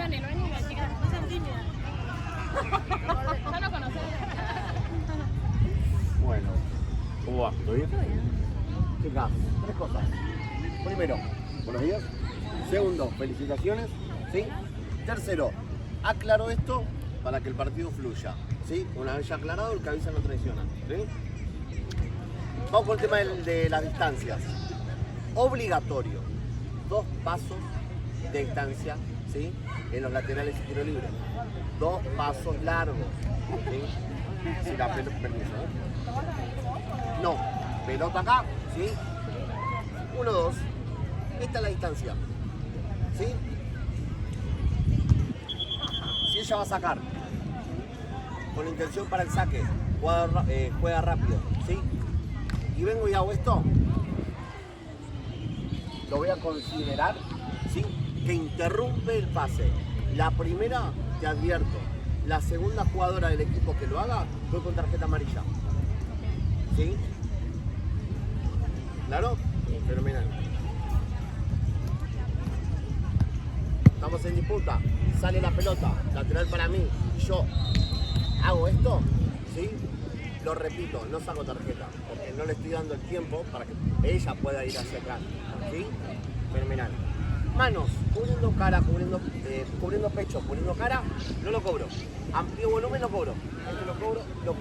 no es ni la chica, no sean tímidas. Ya no conocés. Bueno, ¿cómo va? ¿Todo bien? Chicas, tres cosas. Primero, buenos días. Segundo, felicitaciones. ¿Sí? Tercero, aclaro esto para que el partido fluya. ¿Sí? Una vez ya aclarado, el que avisa no traiciona. ¿Sí? Vamos con el tema de las distancias. Obligatorio. 2 pasos de distancia, ¿sí? En los laterales y tiro libre. 2 pasos largos. ¿Sí? Si la pelota, permiso, ¿eh? No, pelota acá, ¿sí? 1, 2. Esta es la distancia. ¿Sí? Si ella va a sacar con intención para el saque, juega rápido, ¿sí? Y vengo y hago esto, lo voy a considerar, ¿sí? Que interrumpe el pase. La primera, te advierto, la segunda jugadora del equipo que lo haga, fue con tarjeta amarilla. ¿Sí? ¿Claro? Fenomenal. Estamos en disputa, sale la pelota, lateral para mí, yo hago esto, ¿sí? Lo repito, no saco tarjeta, porque no le estoy dando el tiempo para que ella pueda ir hacia atrás, ¿sí? Fenomenal. Manos, cubriendo cara, cubriendo pecho, cubriendo cara, no lo cobro. Amplio volumen, lo cobro. Lo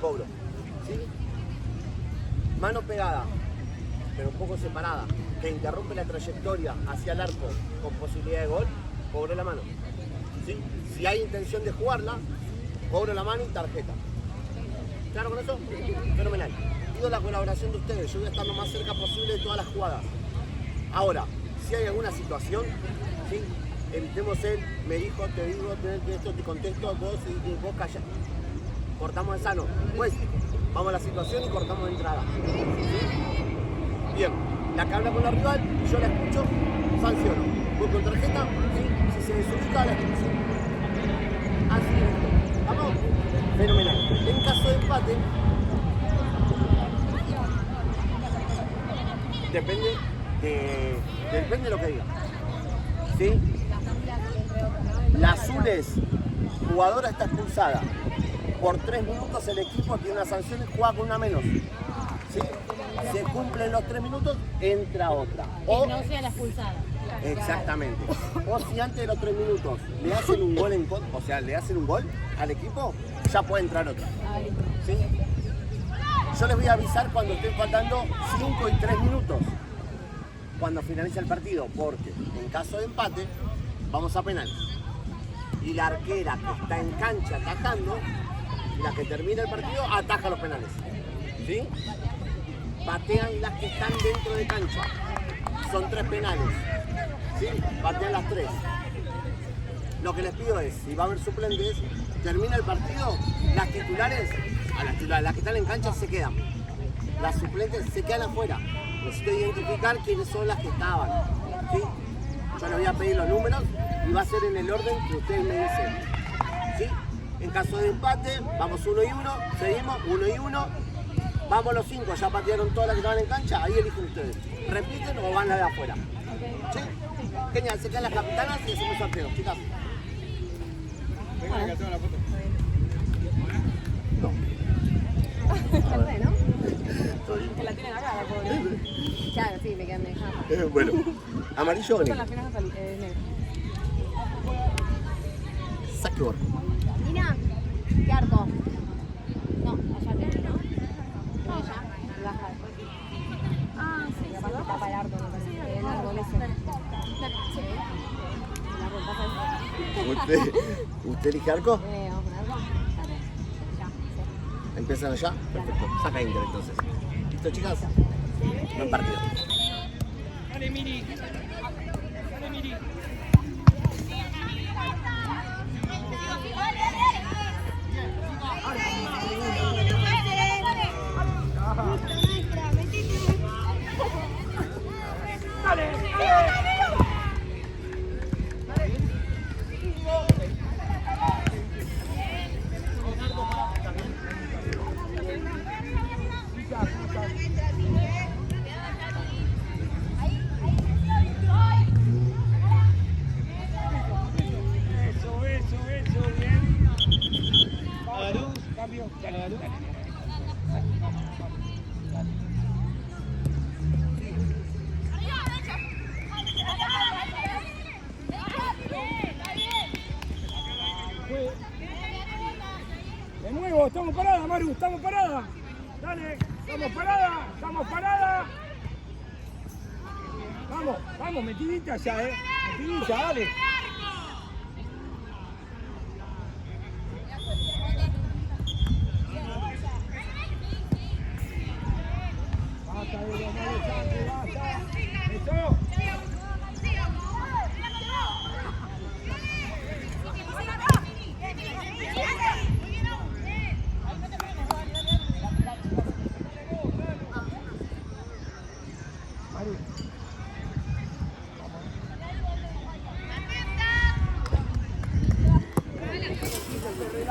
cobro, ¿sí? Mano pegada, pero un poco separada, que interrumpe la trayectoria hacia el arco con posibilidad de gol, cobro la mano. ¿Sí? Si hay intención de jugarla, cobro la mano y tarjeta. ¿Claro con eso? Fenomenal. Pido la colaboración de ustedes, yo voy a estar lo más cerca posible de todas las jugadas. Ahora, si hay alguna situación, ¿sí? Evitemos el me dijo, te digo, esto, te contesto, vos callás. Cortamos de sano. Pues, vamos a la situación y cortamos de entrada. ¿Sí? Bien, la que habla con la rival, yo la escucho, sanciono. Voy con tarjeta, ¿sí? Si se desubica, la expulsión. Así es. ¿Vamos? Fenomenal. En caso de empate, depende de lo que diga. ¿Sí? La azul es, jugadora está expulsada. Por 3 minutos el equipo tiene una sanción y juega con una menos. ¿Sí? Se cumplen los 3 minutos, entra otra. O que no sea la expulsada. Exactamente. O si antes de los 3 minutos le hacen un gol en contra, o sea, le hacen un gol al equipo, ya puede entrar otro. ¿Sí? Yo les voy a avisar cuando estén faltando 5 y 3 minutos. Cuando finalice el partido, porque en caso de empate, vamos a penales. Y la arquera que está en cancha atajando, la que termina el partido, ataja los penales. ¿Sí? Patean las que están dentro de cancha. Son 3 penales. ¿Sí? Patean las 3. Lo que les pido es, si va a haber suplentes, termina el partido, las titulares, las que están en cancha se quedan. Las suplentes se quedan afuera. Necesito identificar quiénes son las que estaban. ¿Sí? Yo les voy a pedir los números y va a ser en el orden que ustedes me dicen. ¿Sí? En caso de empate, vamos 1 y 1, seguimos 1 y 1, vamos los 5, ya patearon todas las que estaban en cancha, ahí eligen ustedes. ¿Repiten o van las de afuera? ¿Sí? Genial, se quedan las capitanas y hacemos sorteo, chicas. Venga, que hacemos la foto. No. Que la tienen acá, la pobre. Claro, sí, me quedan dejando. Bueno, amarillo o Con negro. las piernas negras. Saque borro. Nina, ¿qué arco? No, allá tengo, ¿no? No, allá, baja. Ah, sí. Y aparte tapa el arco, me parece. El árbol ese. Sí. El árbol pasa eso. ¿Usted elige arco? Vamos con arco. Ya, sí. ¿Empiezan allá? Perfecto. Saca Inter entonces. ¿Listo, chicas? Buen partido. Dale, Miri. Dale, Miri. Ahí, ahí. estamos parada. Dale, estamos parada. Vamos, metidita ya, metidita, dale. Basta, basta. Eso.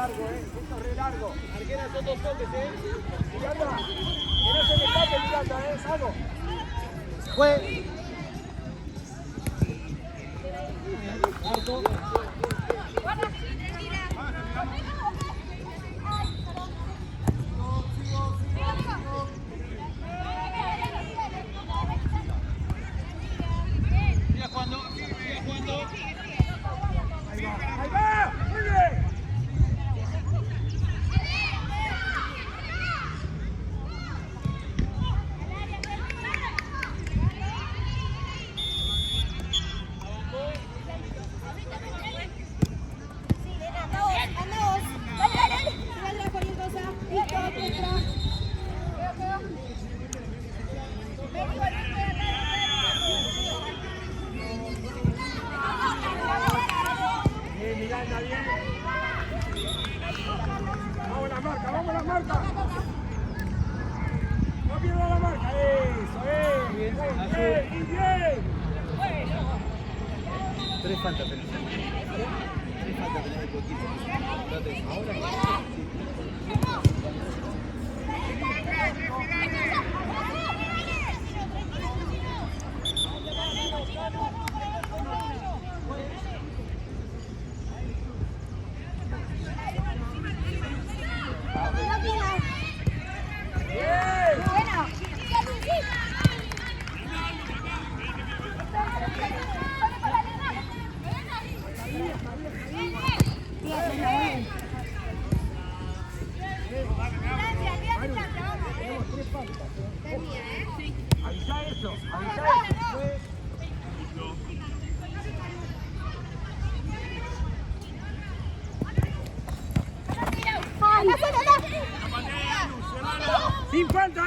Esto es re largo. Arquera son 2 toques, Miranda, que no se me escape, Miranda, vamos. Fue. Arco. Mira cuando. Ahí va, muy bien. Miranda, bien. Vamos a la marca. No pierda la marca. Eso, bien. 3 faltas tenés. 3 faltas tenés de tu equipo. Ahora. Avisa eso. Sin falta,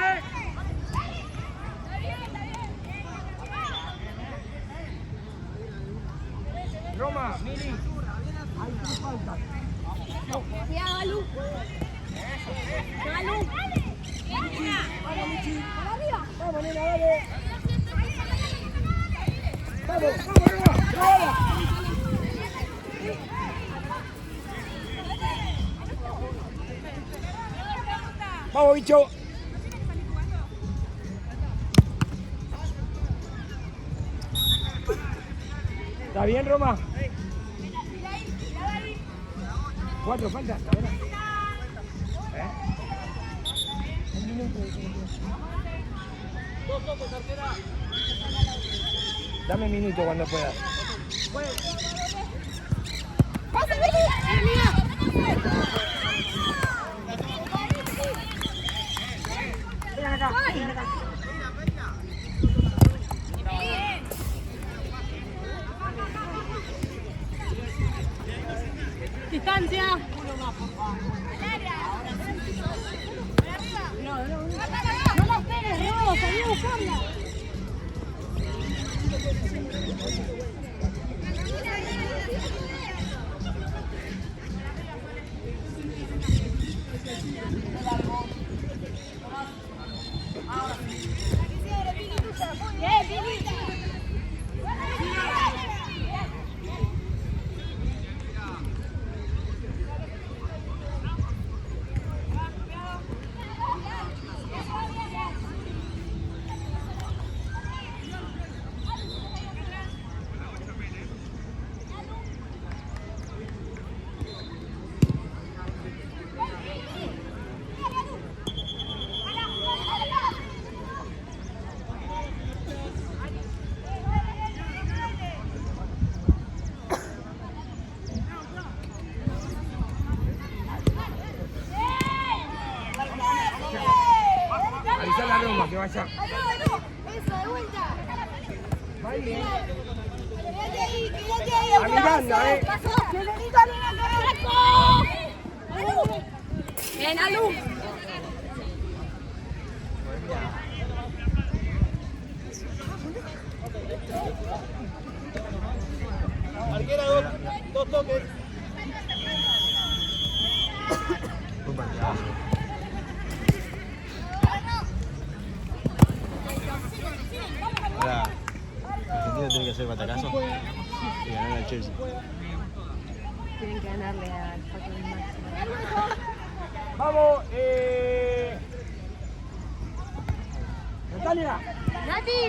Roma, Mili. Hay 3 faltas. Cuidado, Lu. Vamos, Michi. Vamos, nena, dale. Vamos, Roma. Bravo. Vamos, bicho. ¿Está bien, Roma? 4 faltas. Un minuto. 2 toques, arquera. Dame un minuto cuando puedas. ¡Pasa, Billy! Ven acá. Distancia. No la esperes, Ro, salí a buscarla. Vaya. Eso, de vuelta. Va bien. Quédate ahí, A Miranda, Pasó. Bien, Alu. Arquera, dos toques. Ahora, Argentina tiene que hacer batacazo y ganar al Chelsea. Tienen que ganarle al Paco Máximo. Vamos, Natalia. ¡Nati!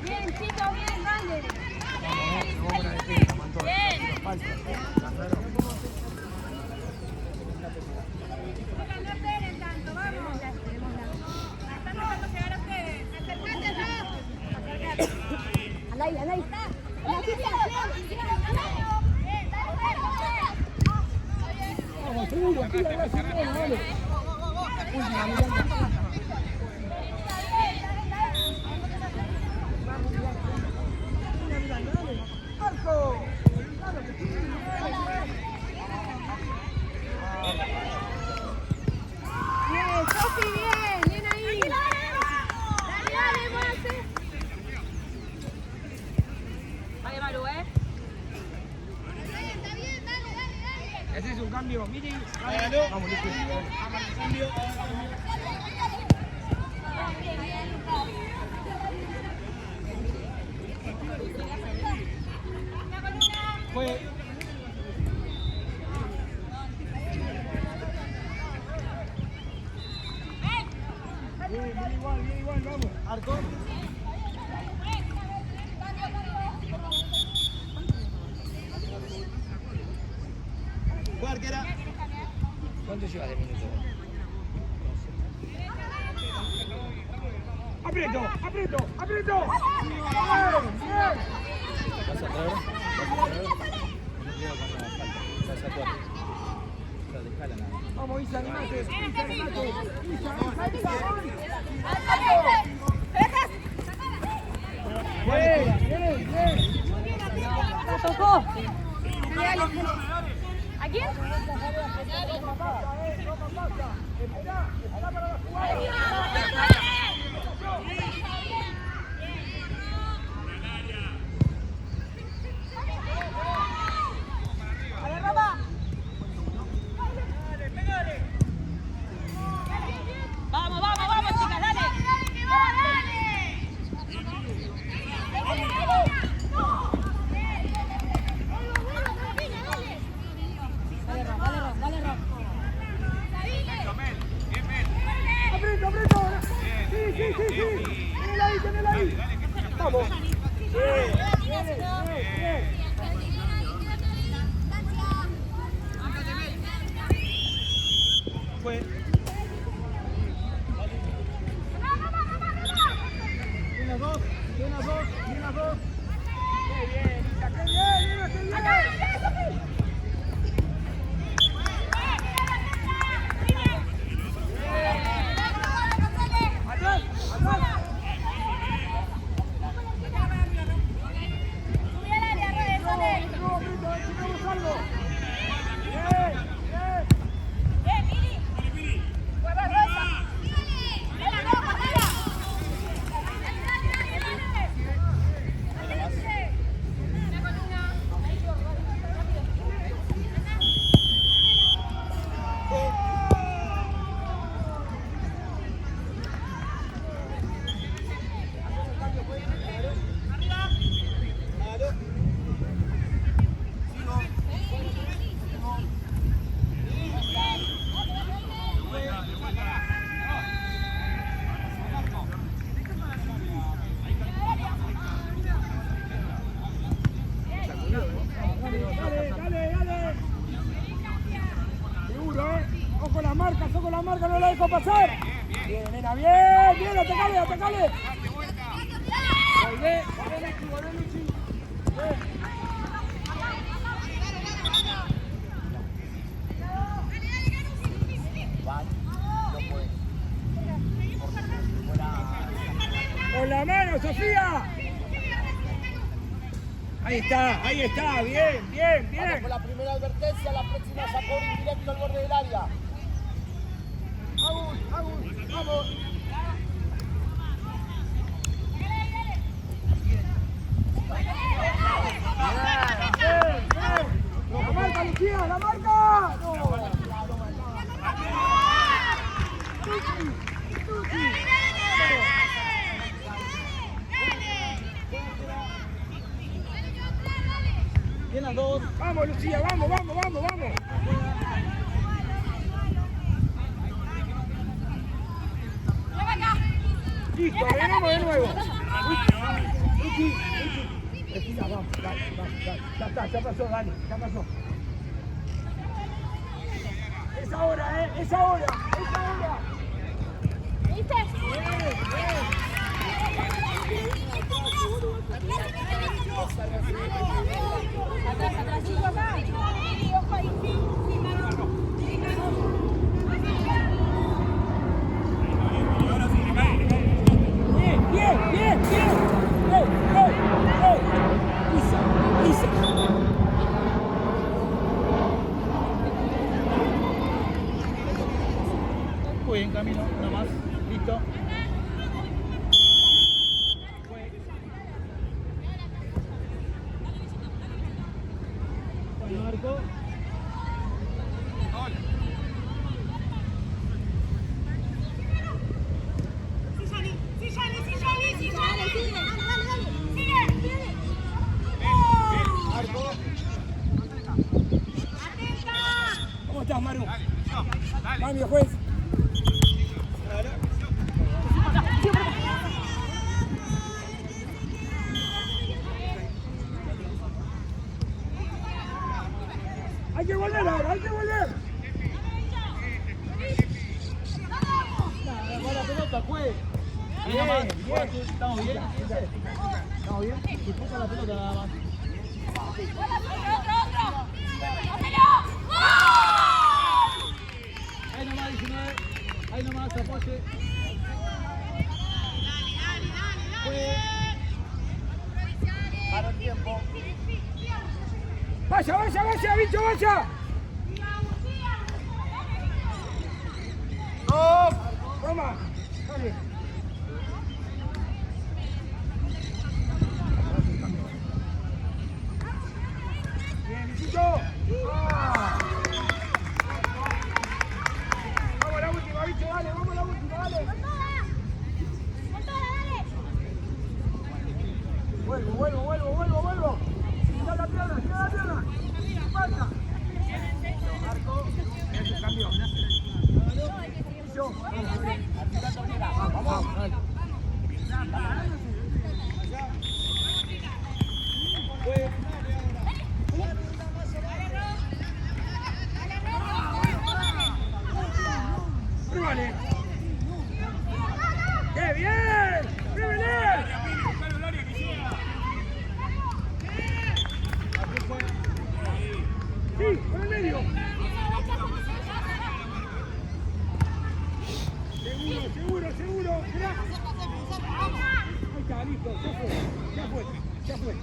Bien, chicos, bien, grande. Alay. Vamos, seguro, aquí, dale. Última, Miranda. ¡Marco! ¡Claro que sí! Bien, Sofi, bien ahí. Dale, Marce. Vale, Maru, Ese es un cambio, Miri. Vamos, listo. Cambio. Fue. Bien igual, vamos. Arco. Arquera. ¿Cuánto llevas de minuto? ¡Aprieto! ¡Bien! ¿Vas atrás ahora? Vas a 4. O sea, dejala nada. Vamos, Isa, animate. Bien. Tocó. ¿A quién? Vamos, chicas, dale. Dale, Rob. Aprieto. Sí. Tenela ahí. Vamos. Bien. Fue. Bien las dos. Qué bien, Isa, qué bien. Atrás. Dale. Seguro, Ojo con la marca, no la dejo pasar. Bien, nena, bien, atacale. Volvé, Luchi. Con la mano, Sofía. Ahí está, bien, bien, Vamos bien. con la primera advertencia, la próxima sacó indirecto al borde del área. Vamos, vamos. La marca, Lucía, la marca. Bien las dos. Vamos, Lucía, vamos. Listo, venimos de nuevo. Luchi. Respira, vamos, dale. Ya está, ya pasó, dale, ya pasó. Es ahora, es ahora. ¿Viste? Atrás, chicos, acá. Sí, ojo ahí. Bien. Isa. Muy bien, camino, una más. Listo. Marco. ¿Cómo estás, Maru? Cambio, juez. Hay que volver ahora, Va la pelota, juez. Ahí nomás. ¿Estamos bien? ¿Estamos bien? Disputa la pelota nada más. Ahí nomás, 19. Ahí nomás, apoye. Para el tiempo. Vaya, bicho, vaya. Toma, dale. Bien, bichito. Vamos a la última, bicho, dale, dale. Vuelvo. Tira la pierna. Falta. Marco, ese cambio. Vamos. Vale. ¡Qué bien! Sí, por el medio. Seguro. Mirá. Ahí está, listo. Ya fue.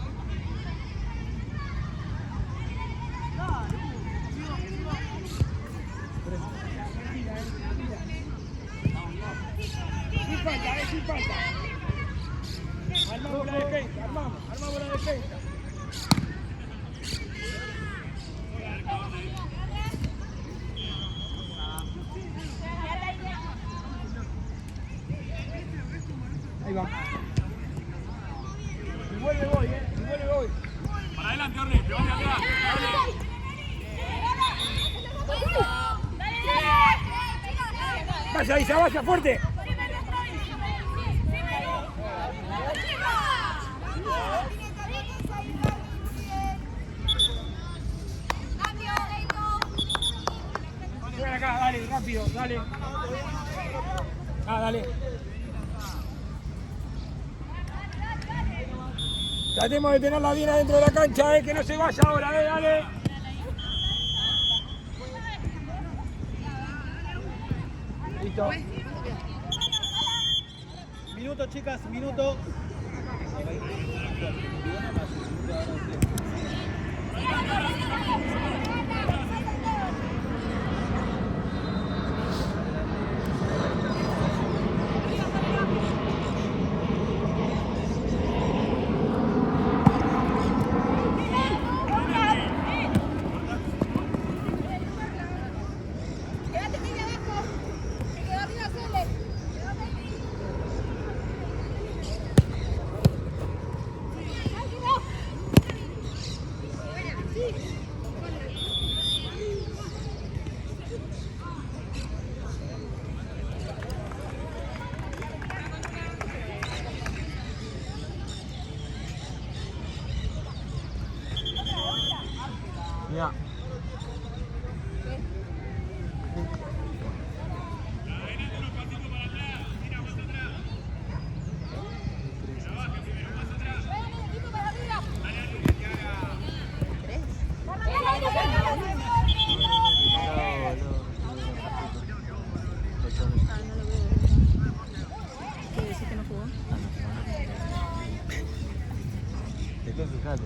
Sin falta. Armamos la defensa, armamos la defensa. Ahí va. Y vuelve hoy. Para adelante, Orne, te vas de atrás. Vaya, Isa, vaya, fuerte. Ven acá, dale, rápido, dale. Dale. Tratemos de tenerla bien adentro de la cancha, que no se vaya ahora, dale. Listo. Minuto, chicas, minuto. Ya. ¿Qué decís que no jugó? Después fíjate.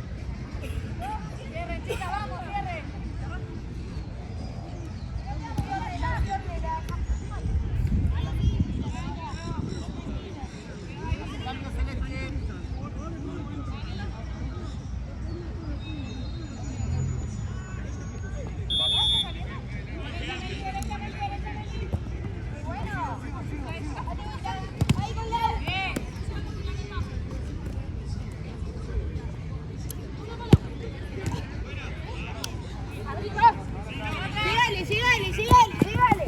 Sígale.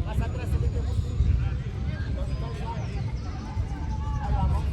Más atrás, Celeste. Ahí vamos.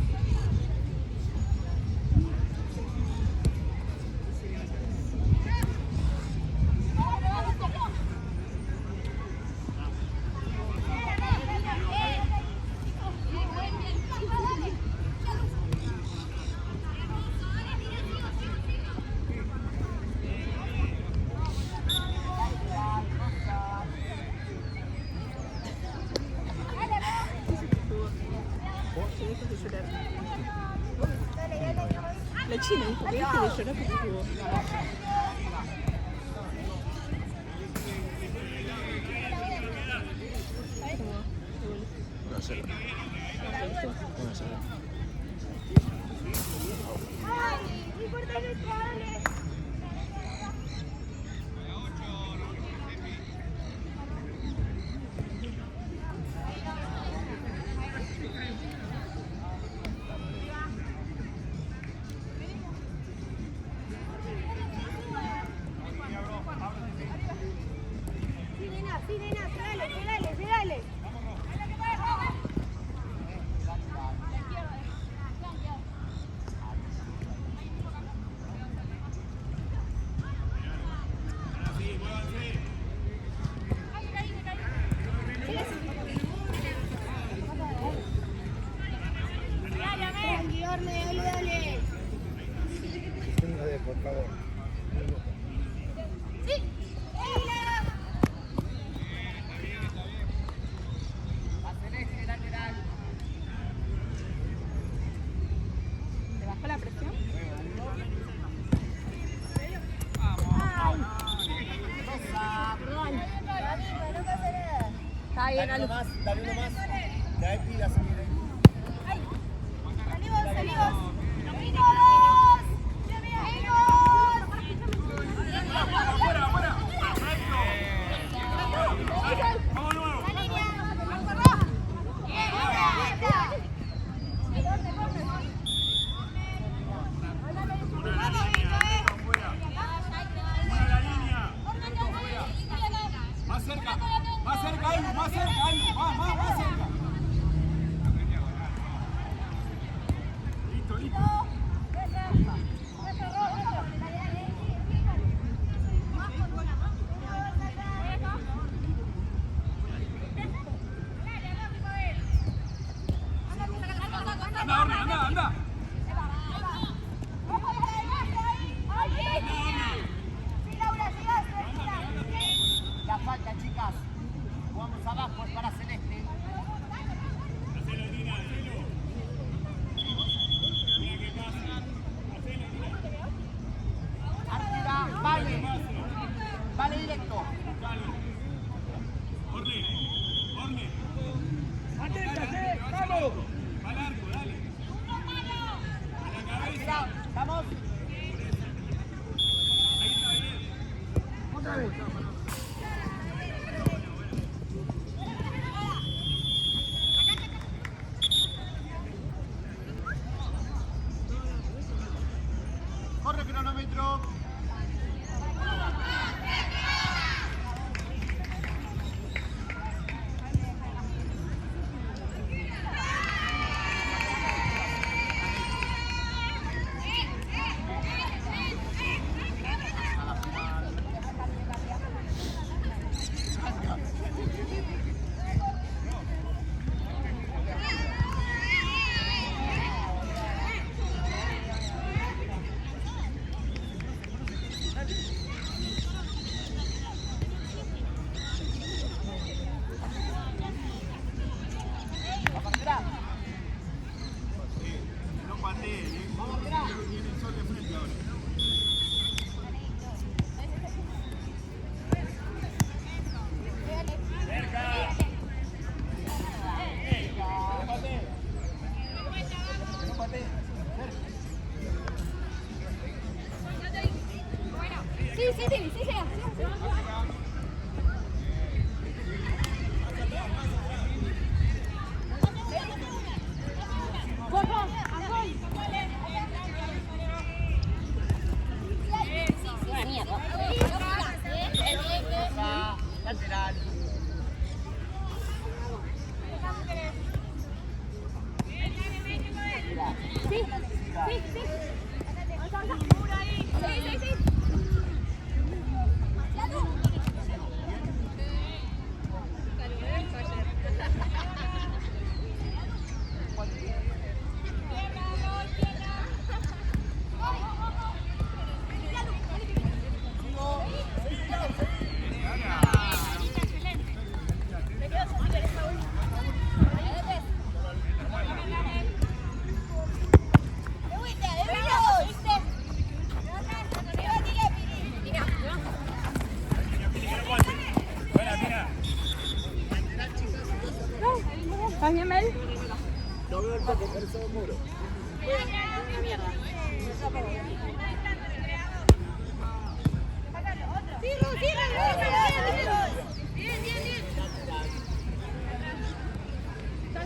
La China dijo que deje de llorar porque jugó. No sé. No sé. Sí, nena, pegale. Dale. Por favor. ¿Te bajó la presión? Está bien, Dale Alu. uno más, dale uno más. Que hay pilas, mire. Salimos. Más cerca, más cerca, Ayu, más cerca. Listo. Anda, Orne, anda. todo. Va largo, dale. Vamos. Otra vez. Corre cronómetro. No patees, tiene el sol de frente ahora. Sí, sí, sí, sí, llega. Lateral. Sí, sí, sí. Sí, sí, sí. ¿Estás bien, Mel? No veo el toque, por eso me muero. Bien, bien, bien.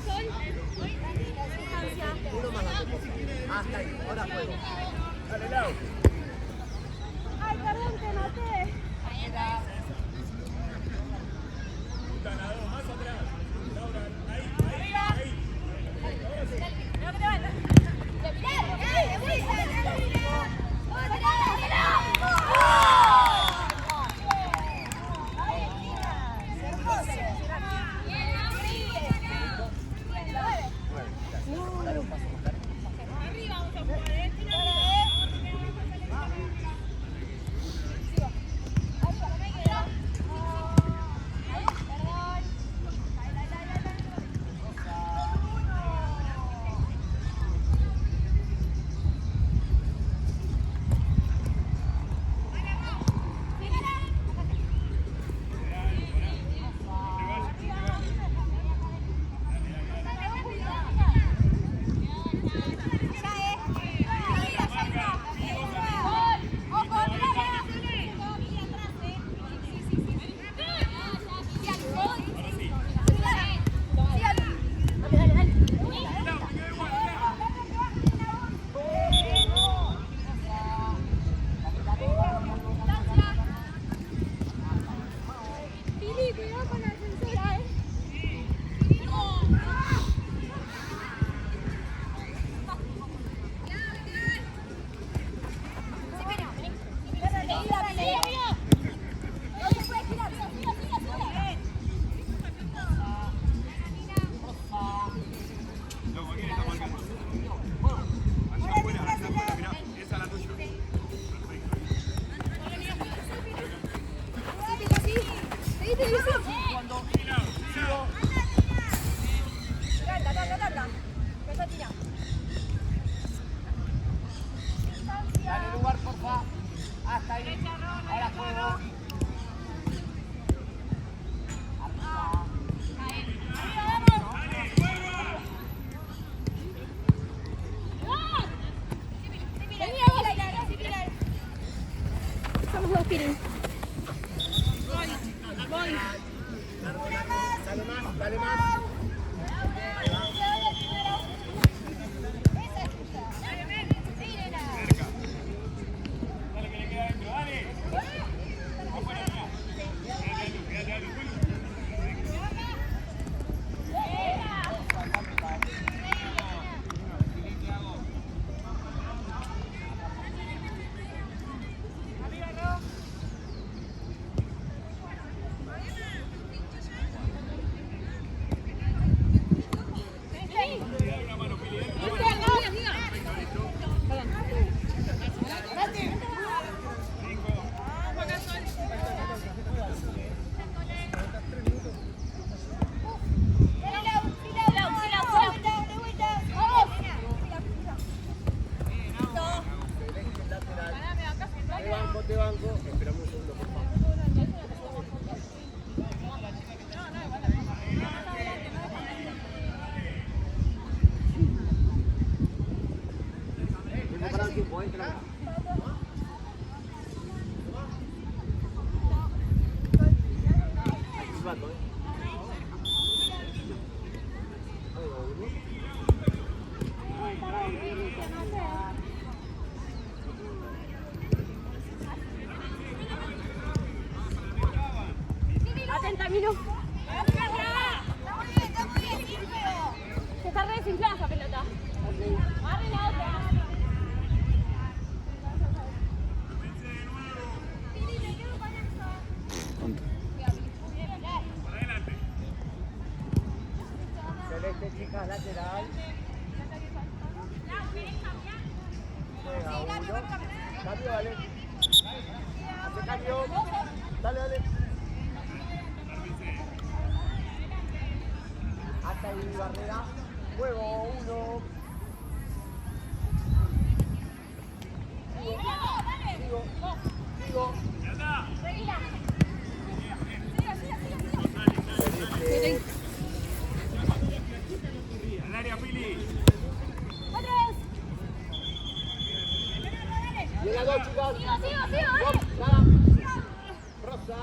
¿Sol? Uno más date, por favor. Hasta ahí, ahora juego. Dale, Lau. Ay, perdón, te noté. Ganador, más atrás. Laura, ahí. Dale lugar, porfa. Hasta ahí. Ahora juego. vamos, entra. Silbato, Atenta, Minu. Se está re desinflada esa pelota. Agarre la otra. Celeste, chicas, lateral. Juega uno. Cambio, dale. Hace cambio. Dale, dale. Hasta ahí, Barrera. Juego uno. Sigo. Al área, Pili. Otra vez. Llega dos, chicas. Sigo, dale. Nada. Rosa.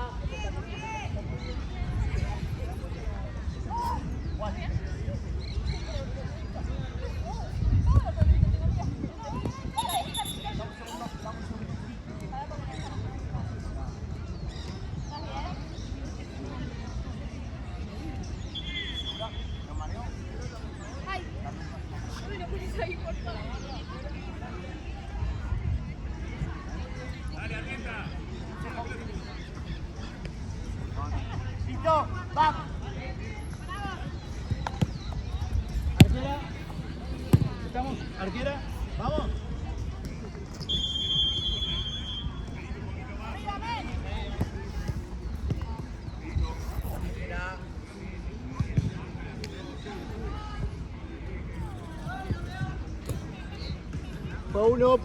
Ay. No me lo pones ahí, por favor. Dale, atenta. Listo, vamos. Arquera. ¿Estamos? Arquera. Vamos. Fue uno.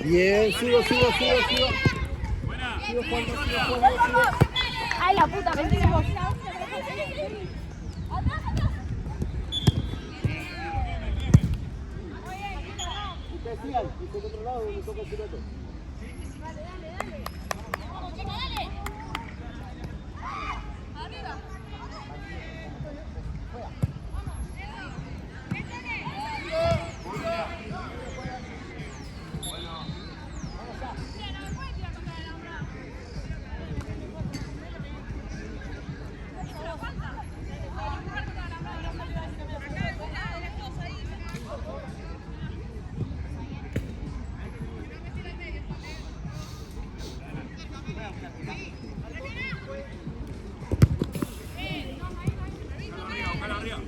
Bien, sigo. Buena. Sigo jugando. Ay, la puta, perdimos. Ustedes sigan, y por otro lado donde toca el piloto. Vamos, chica, dale. Arriba. Buscalo arriba.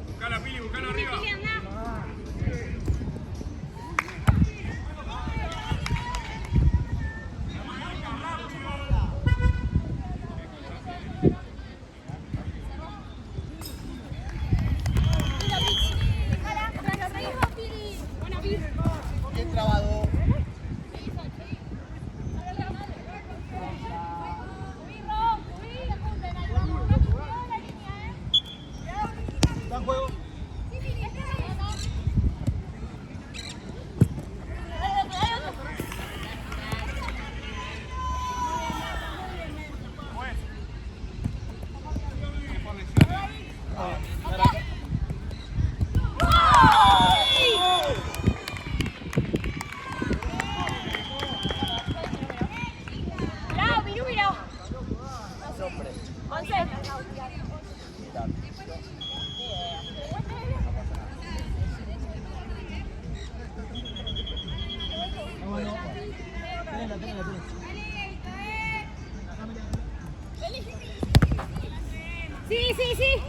Buscala, Pili, buscalo arriba. Bien trabado. Está en juego. Bravo, Piru, mira. 11. Sí.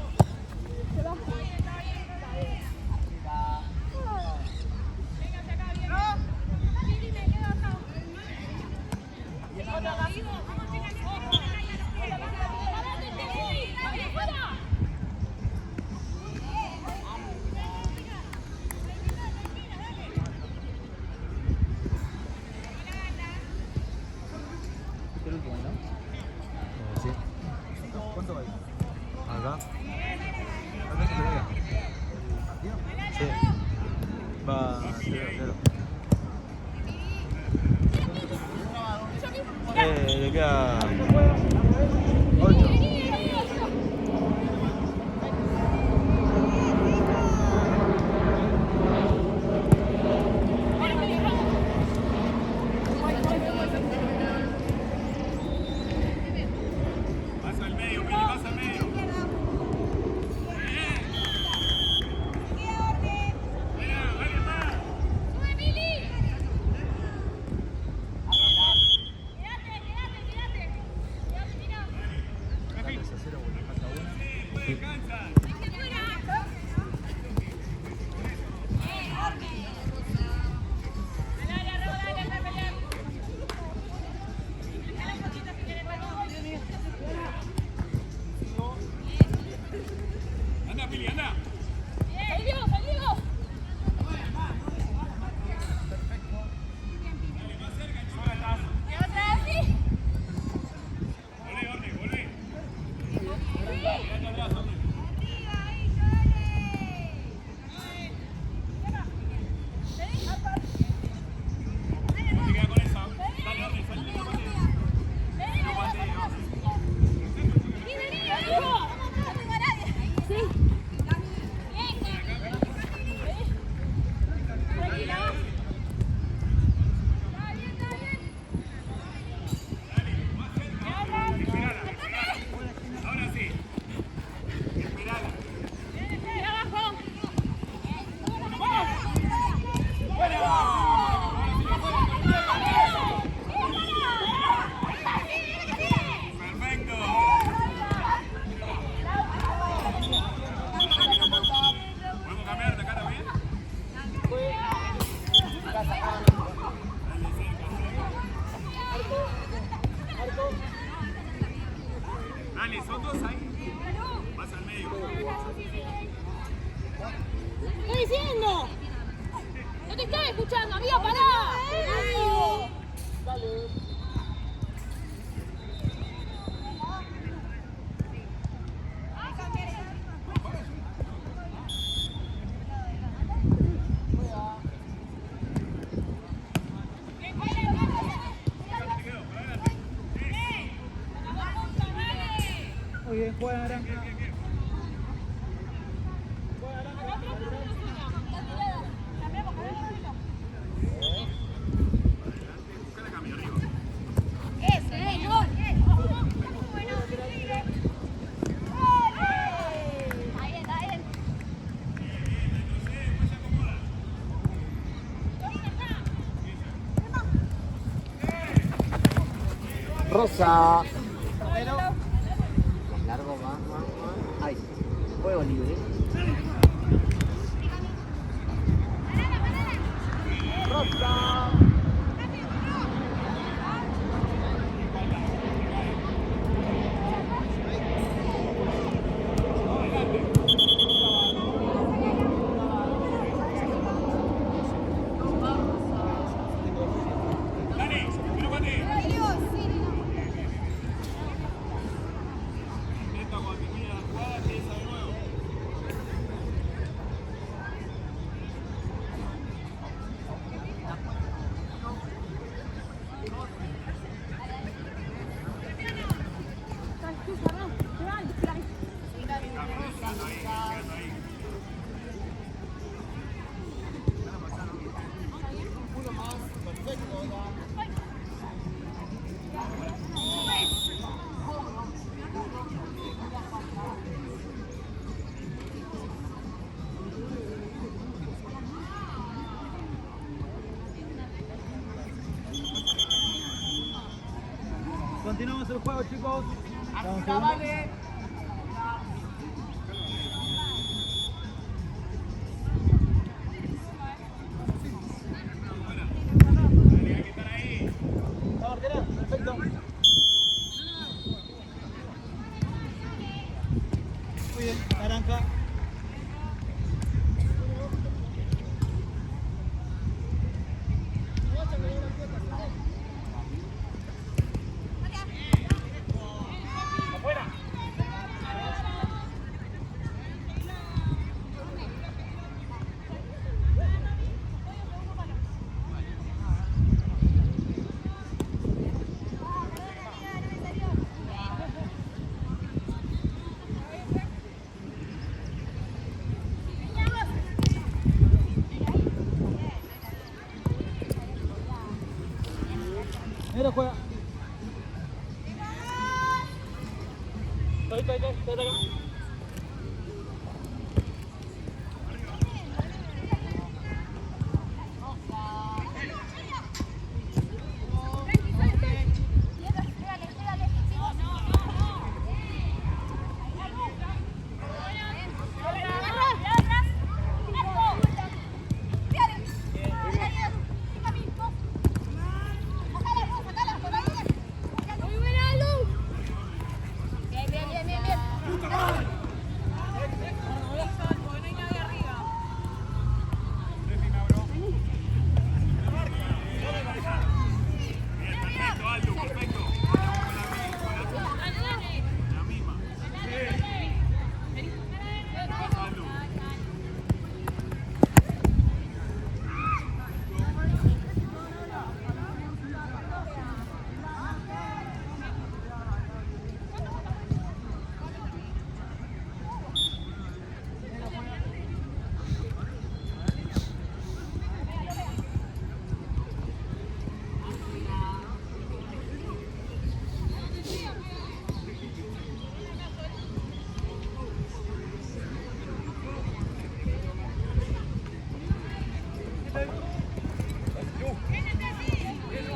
Mira. 8. Vas al medio, Mili, vas al medio. Anda, Mili, anda. Volé, Orne, volé. Quédate atrás, Orne. No te quedas con esa. Dale, Orne, salí. No patees. No patees, Orne. Ahora sí. Esperala. Perfecto. ¿Podemos cambiar de acá también? Dale, son dos ahí. Vas al medio. ¿Qué estoy diciendo? No te estoy escuchando, amiga, pará. Muy bien, juega naranja. Rosa. Más largo, más. Ahí. Juego libre. Rosa. Dale, que no patees. Esto cuando termine la jugada empieza de nuevo. Continuamos el juego, chicos. Vale. Hay que estar ahí. La barrera, perfecto. Muy bien, naranja. Afuera. Negro juega. Estoy acá. Muy buena, Lu. Bien. Perfecto, Aldo, perfecto. La misma.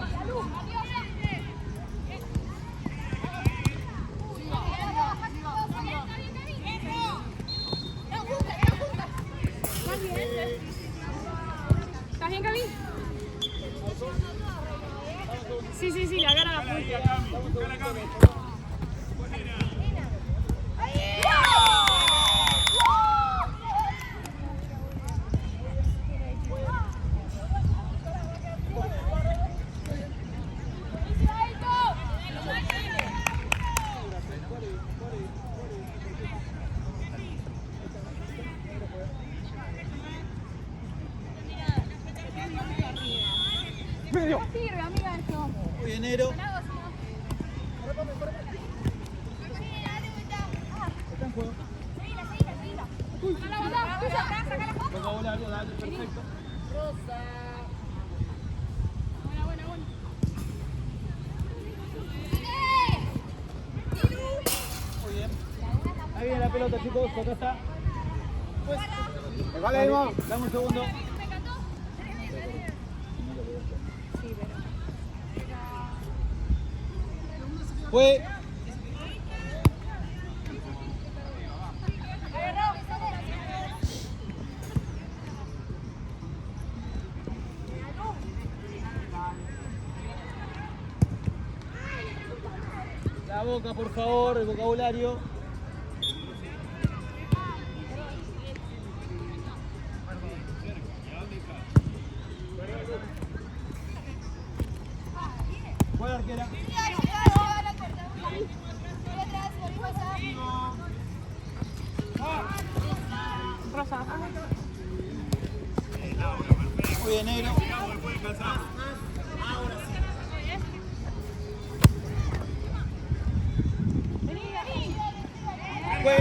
Aldo. ¿Estás bien, Cami? Sí, la gana la Ahí, punta. Cami, buscala, Cami. Medio. Sirve, amiga, esto. Muy bien, Negro. Está en juego. Vocabulario, dale, perfecto. Muy bien. Ahí viene la pelota, chicos. Acá está. Pues, Vale, Iván. dame un segundo. Fue. La boca, por favor, el vocabulario. Juega arquera. Muy bien, Negro. Después descansar. Fue.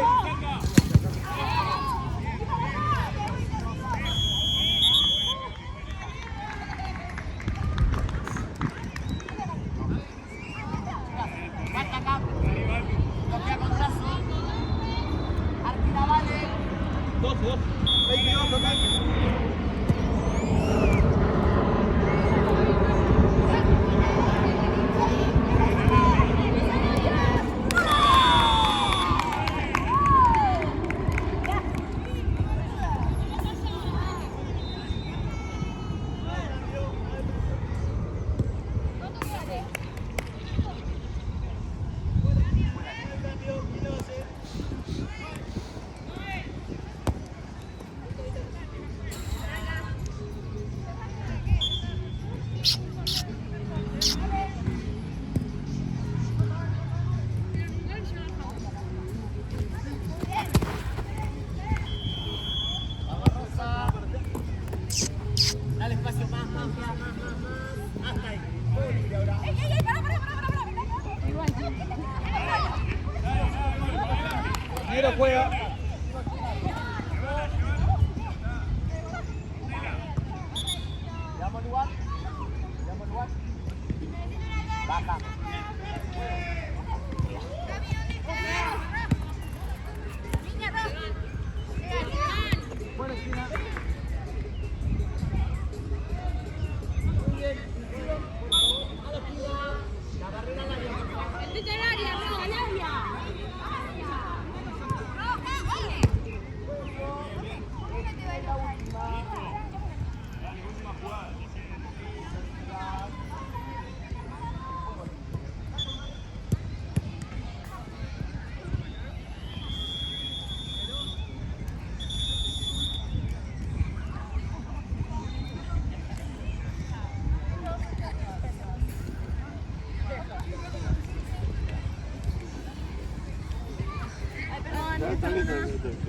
Dos. 22 total. Dale espacio más. Hasta ahí. Todo libre ahora. Negro juega. Le damos lugar. Metete al área, no, al área. Está lindo.